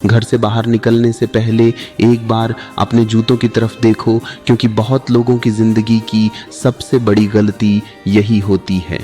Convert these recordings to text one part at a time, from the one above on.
घर से बाहर निकलने से पहले एक बार अपने जूतों की तरफ देखो, क्योंकि बहुत लोगों की ज़िंदगी की सबसे बड़ी गलती यही होती है।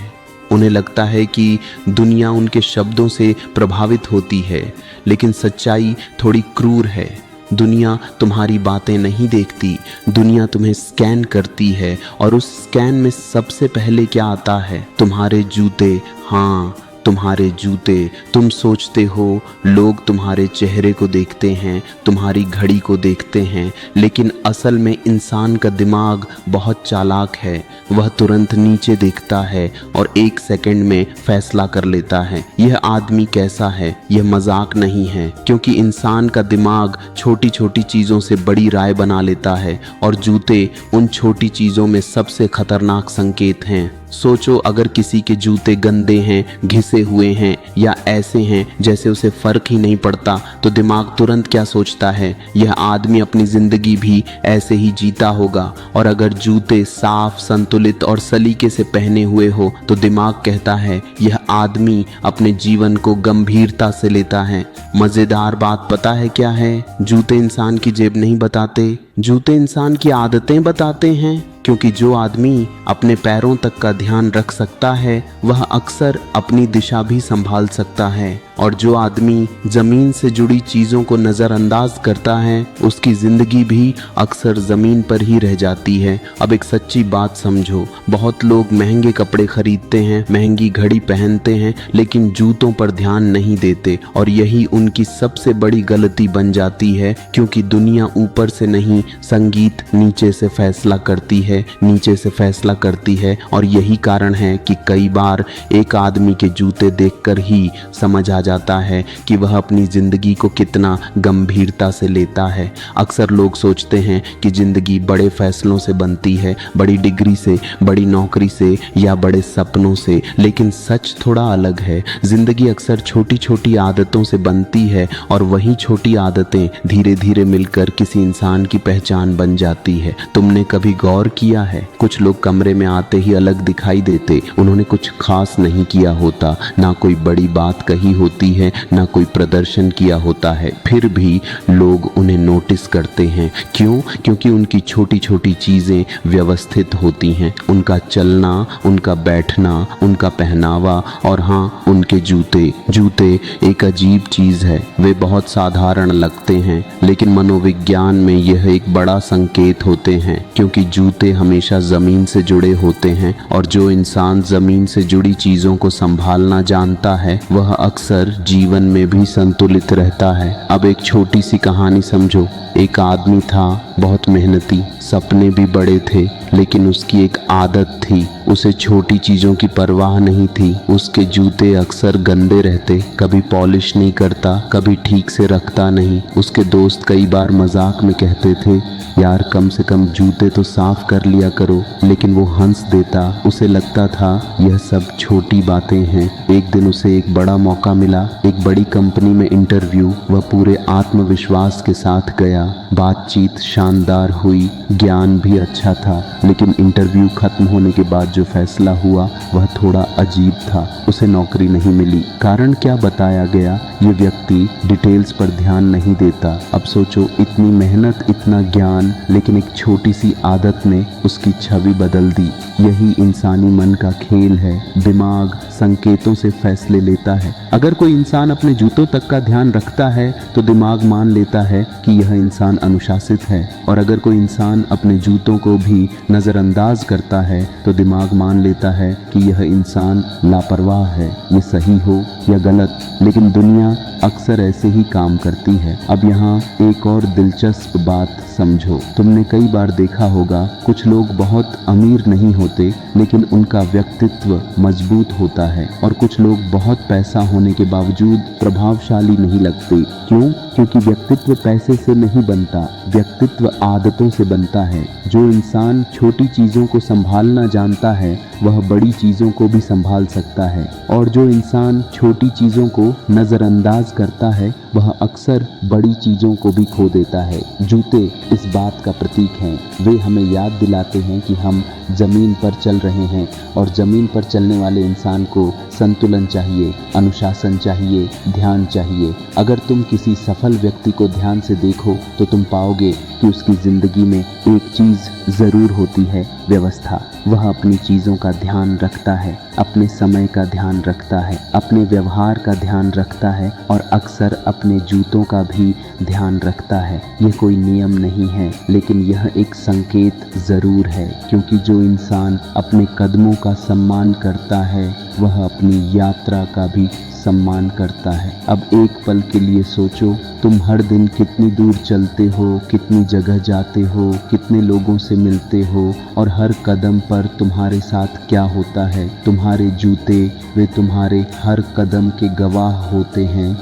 उन्हें लगता है कि दुनिया उनके शब्दों से प्रभावित होती है, लेकिन सच्चाई थोड़ी क्रूर है। दुनिया तुम्हारी बातें नहीं देखती, दुनिया तुम्हें स्कैन करती है, और उस स्कैन में सबसे पहले क्या आता है? तुम्हारे जूते। हाँ, तुम्हारे जूते। तुम सोचते हो लोग तुम्हारे चेहरे को देखते हैं, तुम्हारी घड़ी को देखते हैं, लेकिन असल में इंसान का दिमाग बहुत चालाक है। वह तुरंत नीचे देखता है और 1 सेकंड में फैसला कर लेता है यह आदमी कैसा है। यह मजाक नहीं है, क्योंकि इंसान का दिमाग छोटी छोटी चीज़ों से बड़ी राय बना लेता है, और जूते उन छोटी चीज़ों में सबसे खतरनाक संकेत हैं। सोचो, अगर किसी के जूते गंदे हैं, घिसे हुए हैं, या ऐसे हैं जैसे उसे फर्क ही नहीं पड़ता, तो दिमाग तुरंत क्या सोचता है? यह आदमी अपनी जिंदगी भी ऐसे ही जीता होगा। और अगर जूते साफ, संतुलित और सलीके से पहने हुए हो, तो दिमाग कहता है यह आदमी अपने जीवन को गंभीरता से लेता है। मजेदार बात पता है क्या है? जूते इंसान की जेब नहीं बताते, जूते इंसान की आदतें बताते हैं। क्योंकि जो आदमी अपने पैरों तक का ध्यान रख सकता है, वह अक्सर अपनी दिशा भी संभाल सकता है, और जो आदमी जमीन से जुड़ी चीजों को नजरअंदाज करता है, उसकी जिंदगी भी अक्सर जमीन पर ही रह जाती है। अब एक सच्ची बात समझो, बहुत लोग महंगे कपड़े खरीदते हैं, महंगी घड़ी पहनते हैं, लेकिन जूतों पर ध्यान नहीं देते, और यही उनकी सबसे बड़ी गलती बन जाती है। क्योंकि दुनिया ऊपर से नहीं, संगीत नीचे से फैसला करती है, नीचे से फैसला करती है। और यही कारण है कि कई बार एक आदमी के जूते देखकर ही समझ आ जाता है कि वह अपनी जिंदगी को कितना गंभीरता से लेता है। अक्सर लोग सोचते हैं कि जिंदगी बड़े फैसलों से बनती है, बड़ी डिग्री से, बड़ी नौकरी से, या बड़े सपनों से, लेकिन सच थोड़ा अलग है। जिंदगी अक्सर छोटी छोटी आदतों से बनती है, और वही छोटी आदतें धीरे धीरे मिलकर किसी इंसान की पहचान बन जाती है। तुमने कभी गौर किया है, कुछ लोग कमरे में आते ही अलग दिखाई देते, उन्होंने कुछ खास नहीं किया होता, ना कोई बड़ी बात कही होती है, ना कोई प्रदर्शन किया होता है, फिर भी लोग उन्हें नोटिस करते हैं। क्यों? क्योंकि उनकी छोटी छोटी चीजें व्यवस्थित होती हैं, उनका चलना, उनका बैठना, उनका पहनावा, और हाँ, उनके जूते। जूते एक अजीब चीज है, वे बहुत साधारण लगते हैं, लेकिन मनोविज्ञान में यह एक बड़ा संकेत होते हैं, क्योंकि जूते हमेशा जमीन से जुड़े होते हैं, और जो इंसान जमीन से जुड़ी चीजों को संभालना जानता है, वह अक्सर जीवन में भी संतुलित रहता है। अब एक छोटी सी कहानी समझो। एक आदमी था, बहुत मेहनती, सपने भी बड़े थे, लेकिन उसकी एक आदत थी, उसे छोटी चीज़ों की परवाह नहीं थी। उसके जूते अक्सर गंदे रहते, कभी पॉलिश नहीं करता, कभी ठीक से रखता नहीं। उसके दोस्त कई बार मजाक में कहते थे, यार कम से कम जूते तो साफ कर लिया करो, लेकिन वो हंस देता। उसे लगता था यह सब छोटी बातें हैं। एक दिन उसे एक बड़ा मौका मिला, एक बड़ी कंपनी में इंटरव्यू। वह पूरे आत्मविश्वास के साथ गया, बातचीत शानदार हुई, ज्ञान भी अच्छा था, लेकिन इंटरव्यू खत्म होने के बाद जो फैसला हुआ वह थोड़ा अजीब था। उसे नौकरी नहीं मिली। कारण क्या बताया गया? ये व्यक्ति डिटेल्स पर ध्यान नहीं देता। अब सोचो, इतनी मेहनत, इतना ज्ञान, लेकिन एक छोटी सी आदत ने उसकी छवि बदल दी। यही इंसानी मन का खेल है। दिमाग संकेतों से फैसले लेता है। अगर कोई इंसान अपने जूतों तक का ध्यान रखता है, तो दिमाग मान लेता है कि यह इंसान अनुशासित है, और अगर कोई इंसान अपने जूतों को भी नज़रअंदाज करता है, तो दिमाग मान लेता है कि यह इंसान लापरवाह है। ये सही हो या गलत, लेकिन दुनिया अक्सर ऐसे ही काम करती है। अब यहाँ एक और दिलचस्प बात समझो। तुमने कई बार देखा होगा, कुछ लोग बहुत अमीर नहीं होते, लेकिन उनका व्यक्तित्व मजबूत होता है, और कुछ लोग बहुत पैसा होने के बावजूद प्रभावशाली नहीं लगते। क्यों? क्योंकि व्यक्तित्व पैसे से नहीं बनता, व्यक्तित्व आदतों से बनता है। जो इंसान छोटी चीज़ों को संभालना जानता है, वह बड़ी चीज़ों को भी संभाल सकता है, और जो इंसान छोटी चीज़ों को नज़रअंदाज करता है, वह अक्सर बड़ी चीज़ों को भी खो देता है। जूते इस बात का प्रतीक हैं। वे हमें याद दिलाते हैं कि हम जमीन पर चल रहे हैं और ज़मीन पर चलने वाले इंसान को संतुलन चाहिए, अनुशासन चाहिए, ध्यान चाहिए। अगर तुम किसी सफल व्यक्ति को ध्यान से देखो तो तुम पाओगे कि उसकी ज़िंदगी में एक चीज़ ज़रूर होती है, व्यवस्था। वह अपनी चीज़ों का ध्यान रखता है, अपने समय का ध्यान रखता है, अपने व्यवहार का ध्यान रखता है और अक्सर अपने जूतों का भी ध्यान रखता है। यह कोई नियम नहीं है, लेकिन यह एक संकेत ज़रूर है, क्योंकि जो इंसान अपने कदमों का सम्मान करता है वह अपनी यात्रा का भी सम्मान करता है। अब एक पल के लिए सोचो, तुम हर दिन कितनी दूर चलते हो, कितनी जगह जाते हो, कितने लोगों से मिलते हो और हर कदम पर तुम्हारे साथ क्या होता है। तुम्हारे जूते वे तुम्हारे हर कदम के गवाह होते हैं।